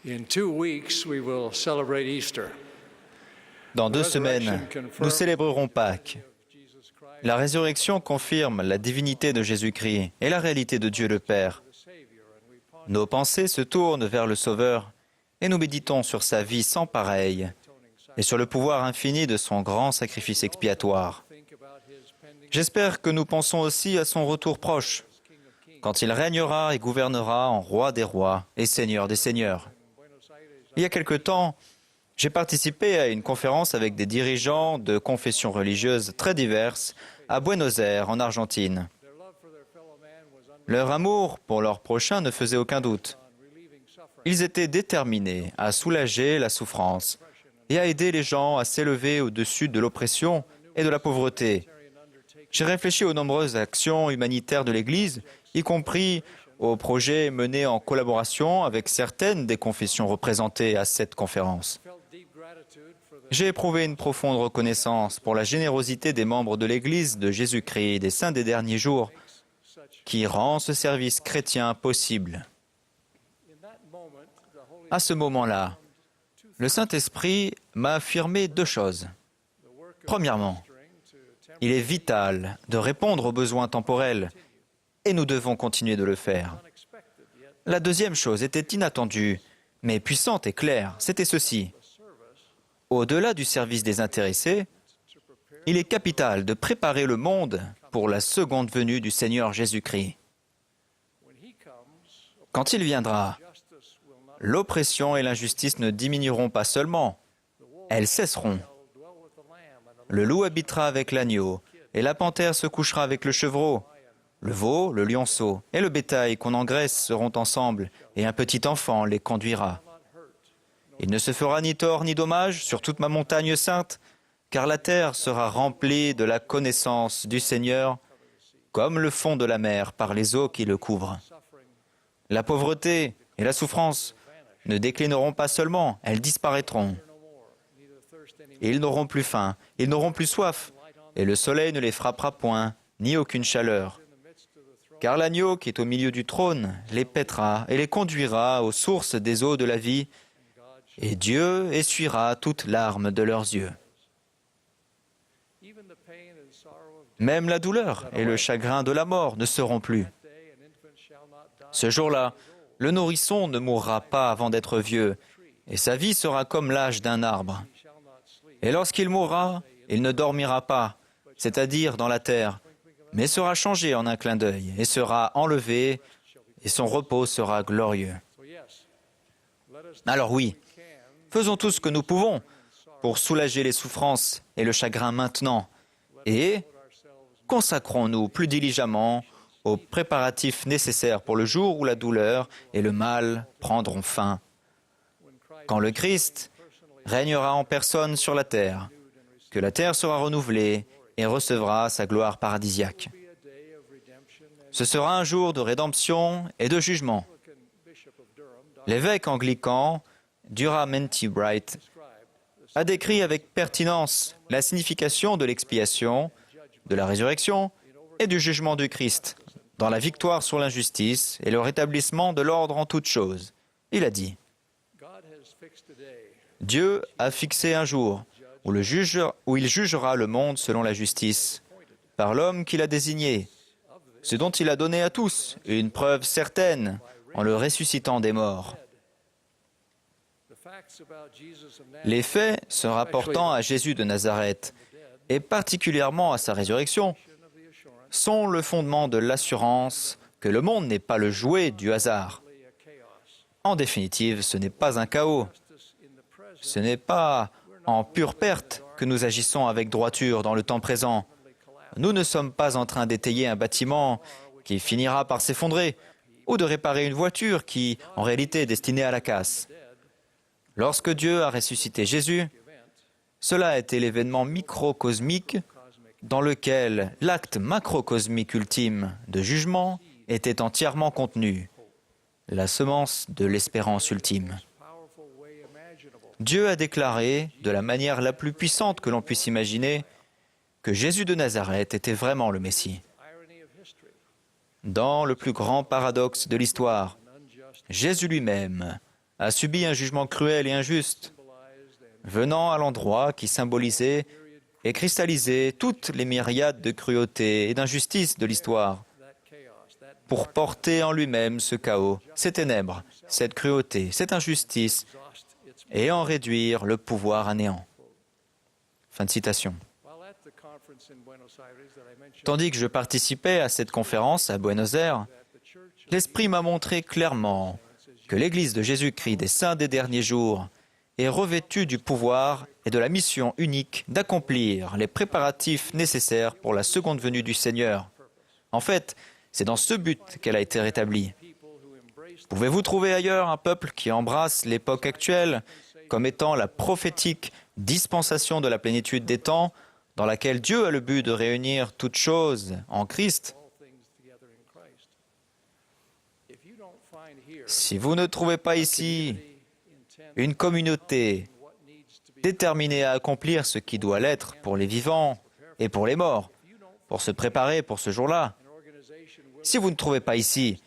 In 2 weeks, we will celebrate Easter. Dans 2 semaines, nous célébrerons Pâques. La résurrection confirme la divinité de Jésus-Christ et la réalité de Dieu le Père. Nos pensées se tournent vers le Sauveur et nous méditons sur sa vie sans pareille et sur le pouvoir infini de son grand sacrifice expiatoire. J'espère que nous pensons aussi à son retour proche, quand il régnera et gouvernera en roi des rois et seigneur des seigneurs. Il y a quelque temps, j'ai participé à une conférence avec des dirigeants de confessions religieuses très diverses à Buenos Aires, en Argentine. Leur amour pour leur prochain ne faisait aucun doute. Ils étaient déterminés à soulager la souffrance et à aider les gens à s'élever au-dessus de l'oppression et de la pauvreté. J'ai réfléchi aux nombreuses actions humanitaires de l'Église, y compris aux projets menés en collaboration avec certaines des confessions représentées à cette conférence. J'ai éprouvé une profonde reconnaissance pour la générosité des membres de l'Église de Jésus-Christ des saints des derniers jours, qui rend ce service chrétien possible. À ce moment-là, le Saint-Esprit m'a affirmé 2 choses. Premièrement, il est vital de répondre aux besoins temporels et nous devons continuer de le faire. La deuxième chose était inattendue, mais puissante et claire. C'était ceci. Au-delà du service des intéressés, il est capital de préparer le monde pour la seconde venue du Seigneur Jésus-Christ. Quand il viendra, l'oppression et l'injustice ne diminueront pas seulement, elles cesseront. Le loup habitera avec l'agneau, et la panthère se couchera avec le chevreau. Le veau, le lionceau et le bétail qu'on engraisse seront ensemble, et un petit enfant les conduira. Il ne se fera ni tort ni dommage sur toute ma montagne sainte, car la terre sera remplie de la connaissance du Seigneur, comme le fond de la mer par les eaux qui le couvrent. La pauvreté et la souffrance ne déclineront pas seulement, elles disparaîtront. Ils n'auront plus faim, ils n'auront plus soif, et le soleil ne les frappera point, ni aucune chaleur. Car l'agneau qui est au milieu du trône les paîtra et les conduira aux sources des eaux de la vie, et Dieu essuiera toute larme de leurs yeux. Même la douleur et le chagrin de la mort ne seront plus. Ce jour-là, le nourrisson ne mourra pas avant d'être vieux, et sa vie sera comme l'âge d'un arbre. Et lorsqu'il mourra, il ne dormira pas, c'est-à-dire dans la terre, mais sera changé en un clin d'œil, et sera enlevé, et son repos sera glorieux. Alors oui, faisons tout ce que nous pouvons pour soulager les souffrances et le chagrin maintenant, et consacrons-nous plus diligemment aux préparatifs nécessaires pour le jour où la douleur et le mal prendront fin. Quand le Christ régnera en personne sur la terre, que la terre sera renouvelée et recevra sa gloire paradisiaque. Ce sera un jour de rédemption et de jugement. L'évêque anglican, Durham N.T. Bright, a décrit avec pertinence la signification de l'expiation, de la résurrection et du jugement du Christ, dans la victoire sur l'injustice et le rétablissement de l'ordre en toutes choses. Il a dit, « Dieu a fixé un jour où il jugera le monde selon la justice, par l'homme qu'il a désigné, ce dont il a donné à tous une preuve certaine en le ressuscitant des morts. » Les faits se rapportant à Jésus de Nazareth, et particulièrement à sa résurrection, sont le fondement de l'assurance que le monde n'est pas le jouet du hasard. En définitive, ce n'est pas un chaos. Ce n'est pas en pure perte que nous agissons avec droiture dans le temps présent. Nous ne sommes pas en train d'étayer un bâtiment qui finira par s'effondrer ou de réparer une voiture qui, en réalité, est destinée à la casse. Lorsque Dieu a ressuscité Jésus, cela a été l'événement microcosmique dans lequel l'acte macrocosmique ultime de jugement était entièrement contenu, la semence de l'espérance ultime. Dieu a déclaré, de la manière la plus puissante que l'on puisse imaginer, que Jésus de Nazareth était vraiment le Messie. Dans le plus grand paradoxe de l'histoire, Jésus lui-même a subi un jugement cruel et injuste, venant à l'endroit qui symbolisait et cristallisait toutes les myriades de cruauté et d'injustice de l'histoire, pour porter en lui-même ce chaos, ces ténèbres, cette cruauté, cette injustice, et en réduire le pouvoir à néant. Fin de citation. Tandis que je participais à cette conférence à Buenos Aires, l'Esprit m'a montré clairement que l'Église de Jésus-Christ des Saints des derniers jours est revêtue du pouvoir et de la mission unique d'accomplir les préparatifs nécessaires pour la seconde venue du Seigneur. En fait, c'est dans ce but qu'elle a été rétablie. Pouvez-vous trouver ailleurs un peuple qui embrasse l'époque actuelle comme étant la prophétique dispensation de la plénitude des temps, dans laquelle Dieu a le but de réunir toutes choses en Christ? Si vous ne trouvez pas ici une communauté déterminée à accomplir ce qui doit l'être pour les vivants et pour les morts, pour se préparer pour ce jour-là, si vous ne trouvez pas ici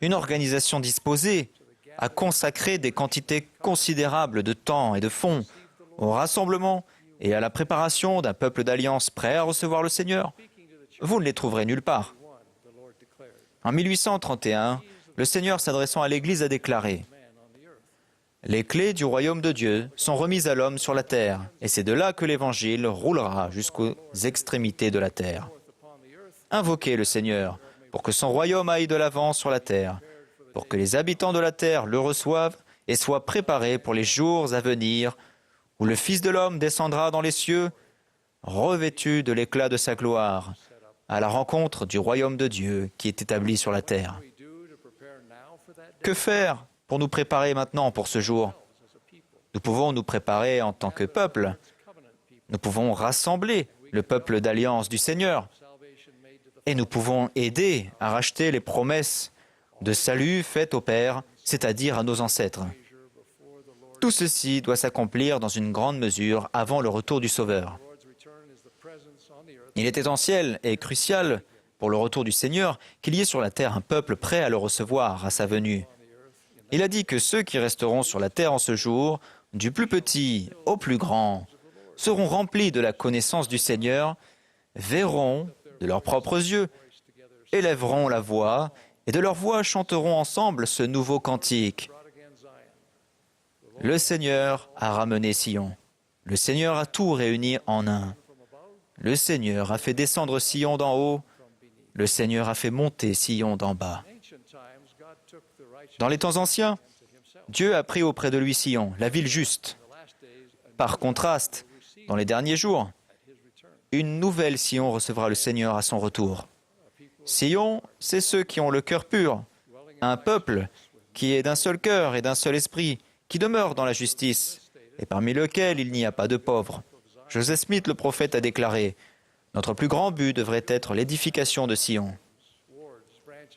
une organisation disposée à consacrer des quantités considérables de temps et de fonds au rassemblement et à la préparation d'un peuple d'alliance prêt à recevoir le Seigneur, vous ne les trouverez nulle part. En 1831, le Seigneur s'adressant à l'Église a déclaré « Les clés du royaume de Dieu sont remises à l'homme sur la terre, et c'est de là que l'Évangile roulera jusqu'aux extrémités de la terre. Invoquez le Seigneur pour que son royaume aille de l'avant sur la terre, pour que les habitants de la terre le reçoivent et soient préparés pour les jours à venir, où le Fils de l'homme descendra dans les cieux, revêtu de l'éclat de sa gloire, à la rencontre du royaume de Dieu qui est établi sur la terre. » Que faire pour nous préparer maintenant pour ce jour? Nous pouvons nous préparer en tant que peuple. Nous pouvons rassembler le peuple d'alliance du Seigneur. Et nous pouvons aider à racheter les promesses de salut faites au Père, c'est-à-dire à nos ancêtres. Tout ceci doit s'accomplir dans une grande mesure avant le retour du Sauveur. Il est essentiel et crucial pour le retour du Seigneur qu'il y ait sur la terre un peuple prêt à le recevoir à sa venue. Il a dit que ceux qui resteront sur la terre en ce jour, du plus petit au plus grand, seront remplis de la connaissance du Seigneur, verront de leurs propres yeux, élèveront la voix, et de leur voix chanteront ensemble ce nouveau cantique. Le Seigneur a ramené Sion. Le Seigneur a tout réuni en un. Le Seigneur a fait descendre Sion d'en haut. Le Seigneur a fait monter Sion d'en bas. Dans les temps anciens, Dieu a pris auprès de lui Sion, la ville juste. Par contraste, dans les derniers jours, une nouvelle Sion recevra le Seigneur à son retour. Sion, c'est ceux qui ont le cœur pur, un peuple qui est d'un seul cœur et d'un seul esprit, qui demeure dans la justice, et parmi lequel il n'y a pas de pauvres. Joseph Smith, le prophète, a déclaré « Notre plus grand but devrait être l'édification de Sion. »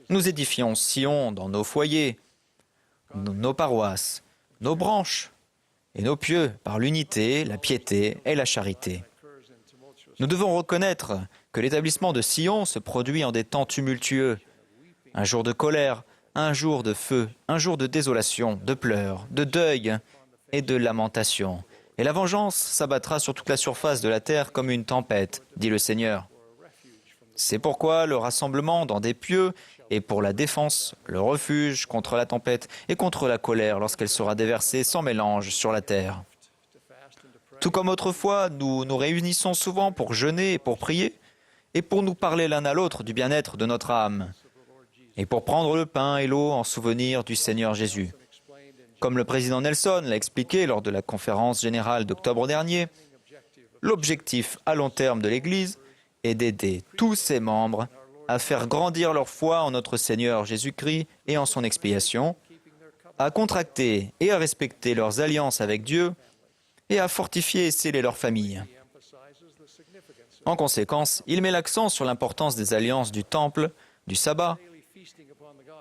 Nous édifions Sion dans nos foyers, nos paroisses, nos branches et nos pieux par l'unité, la piété et la charité. Nous devons reconnaître que l'établissement de Sion se produit en des temps tumultueux, un jour de colère, un jour de feu, un jour de désolation, de pleurs, de deuil et de lamentation. Et la vengeance s'abattra sur toute la surface de la terre comme une tempête, dit le Seigneur. C'est pourquoi le rassemblement dans des pieux est pour la défense, le refuge contre la tempête et contre la colère lorsqu'elle sera déversée sans mélange sur la terre. Tout comme autrefois, nous nous réunissons souvent pour jeûner et pour prier, et pour nous parler l'un à l'autre du bien-être de notre âme, et pour prendre le pain et l'eau en souvenir du Seigneur Jésus. Comme le président Nelson l'a expliqué lors de la conférence générale d'octobre dernier, l'objectif à long terme de l'Église est d'aider tous ses membres à faire grandir leur foi en notre Seigneur Jésus-Christ et en son expiation, à contracter et à respecter leurs alliances avec Dieu et à fortifier et sceller leurs familles. En conséquence, il met l'accent sur l'importance des alliances du temple, du sabbat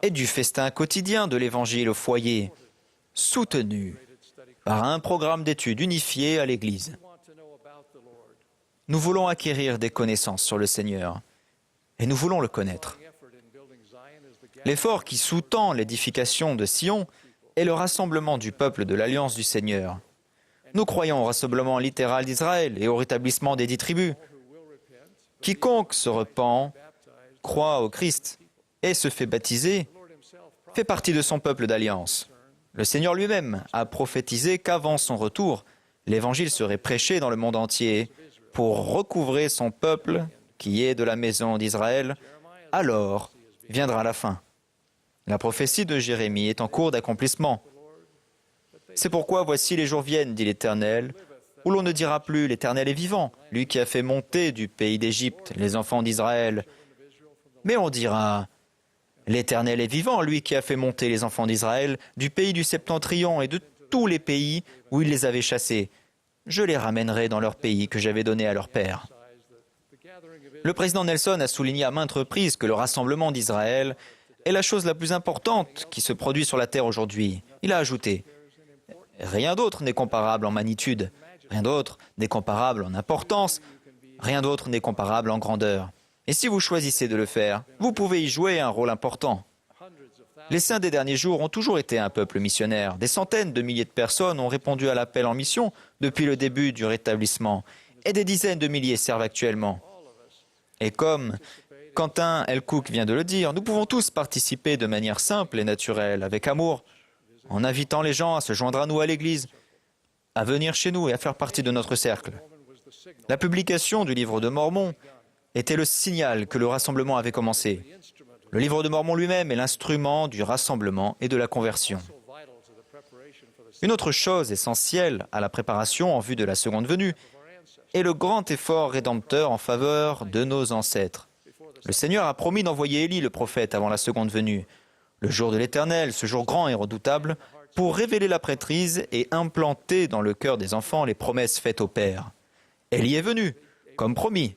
et du festin quotidien de l'Évangile au foyer, soutenu par un programme d'études unifié à l'Église. Nous voulons acquérir des connaissances sur le Seigneur et nous voulons le connaître. L'effort qui sous-tend l'édification de Sion est le rassemblement du peuple de l'Alliance du Seigneur. Nous croyons au rassemblement littéral d'Israël et au rétablissement des 10 tribus. Quiconque se repent, croit au Christ et se fait baptiser, fait partie de son peuple d'alliance. Le Seigneur lui-même a prophétisé qu'avant son retour, l'Évangile serait prêché dans le monde entier pour recouvrer son peuple qui est de la maison d'Israël. Alors viendra la fin. La prophétie de Jérémie est en cours d'accomplissement. C'est pourquoi voici les jours viennent, dit l'Éternel, où l'on ne dira plus l'Éternel est vivant, lui qui a fait monter du pays d'Égypte les enfants d'Israël. Mais on dira l'Éternel est vivant, lui qui a fait monter les enfants d'Israël du pays du Septentrion et de tous les pays où il les avait chassés. Je les ramènerai dans leur pays que j'avais donné à leur père. Le président Nelson a souligné à maintes reprises que le rassemblement d'Israël est la chose la plus importante qui se produit sur la terre aujourd'hui. Il a ajouté « Rien d'autre n'est comparable en magnitude, rien d'autre n'est comparable en importance, rien d'autre n'est comparable en grandeur. Et si vous choisissez de le faire, vous pouvez y jouer un rôle important. » Les saints des derniers jours ont toujours été un peuple missionnaire. Des centaines de milliers de personnes ont répondu à l'appel en mission depuis le début du rétablissement, et des dizaines de milliers servent actuellement. Et comme Quentin L. Cook vient de le dire, nous pouvons tous participer de manière simple et naturelle, avec amour, en invitant les gens à se joindre à nous à l'Église, à venir chez nous et à faire partie de notre cercle. La publication du livre de Mormon était le signal que le rassemblement avait commencé. Le livre de Mormon lui-même est l'instrument du rassemblement et de la conversion. Une autre chose essentielle à la préparation en vue de la seconde venue est le grand effort rédempteur en faveur de nos ancêtres. Le Seigneur a promis d'envoyer Élie le prophète avant la seconde venue, le jour de l'Éternel, ce jour grand et redoutable, pour révéler la prêtrise et implanter dans le cœur des enfants les promesses faites au Père. Élie est venu, comme promis.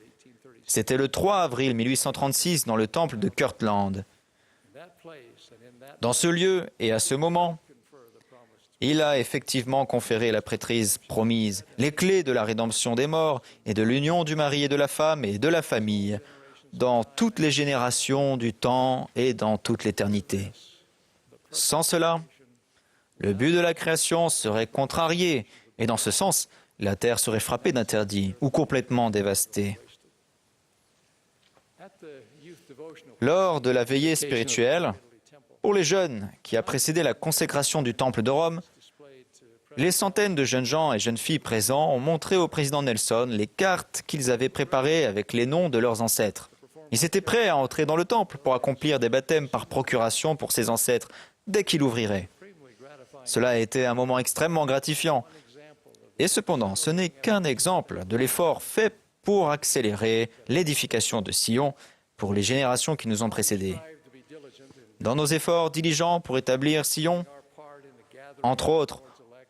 C'était le 3 avril 1836 dans le temple de Kirtland. Dans ce lieu et à ce moment, il a effectivement conféré la prêtrise promise, les clés de la rédemption des morts et de l'union du mari et de la femme et de la famille, dans toutes les générations du temps et dans toute l'éternité. Sans cela, le but de la création serait contrarié, et dans ce sens, la terre serait frappée d'interdit ou complètement dévastée. Lors de la veillée spirituelle, pour les jeunes qui a précédé la consécration du Temple de Rome, les centaines de jeunes gens et jeunes filles présents ont montré au président Nelson les cartes qu'ils avaient préparées avec les noms de leurs ancêtres. Ils étaient prêts à entrer dans le temple pour accomplir des baptêmes par procuration pour ses ancêtres dès qu'il ouvrirait. Cela a été un moment extrêmement gratifiant. Et cependant, ce n'est qu'un exemple de l'effort fait pour accélérer l'édification de Sion pour les générations qui nous ont précédés. Dans nos efforts diligents pour établir Sion, entre autres,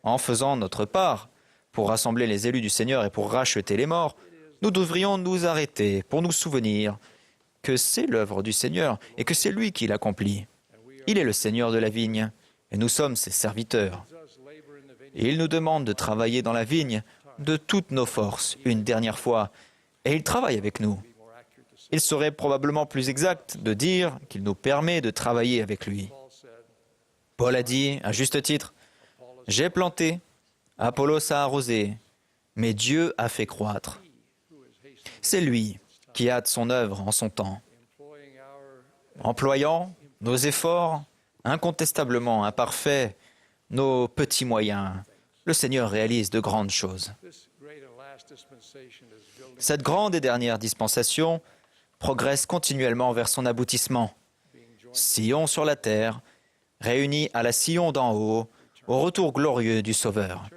en faisant notre part pour rassembler les élus du Seigneur et pour racheter les morts, nous devrions nous arrêter pour nous souvenir que c'est l'œuvre du Seigneur et que c'est lui qui l'accomplit. Il est le Seigneur de la vigne et nous sommes ses serviteurs. Et il nous demande de travailler dans la vigne de toutes nos forces une dernière fois et il travaille avec nous. Il serait probablement plus exact de dire qu'il nous permet de travailler avec lui. Paul a dit, à juste titre, « J'ai planté, Apollos a arrosé, mais Dieu a fait croître. » C'est lui qui hâte son œuvre en son temps. Employant nos efforts, incontestablement imparfaits, nos petits moyens, le Seigneur réalise de grandes choses. Cette grande et dernière dispensation progresse continuellement vers son aboutissement. Sion sur la terre, réunis à la Sion d'en haut, au retour glorieux du Sauveur.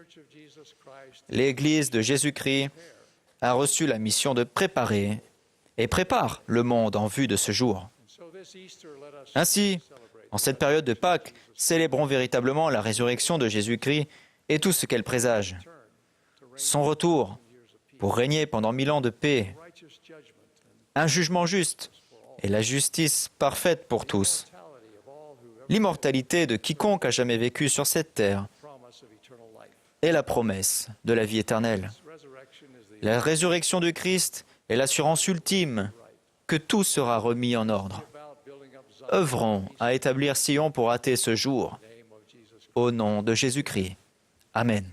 L'Église de Jésus-Christ a reçu la mission de préparer et prépare le monde en vue de ce jour. Ainsi, en cette période de Pâques, célébrons véritablement la résurrection de Jésus-Christ et tout ce qu'elle présage. Son retour pour régner pendant 1000 ans de paix, un jugement juste et la justice parfaite pour tous. L'immortalité de quiconque a jamais vécu sur cette terre est la promesse de la vie éternelle. La résurrection du Christ est l'assurance ultime que tout sera remis en ordre. Œuvrons à établir Sion pour hâter ce jour. Au nom de Jésus-Christ. Amen.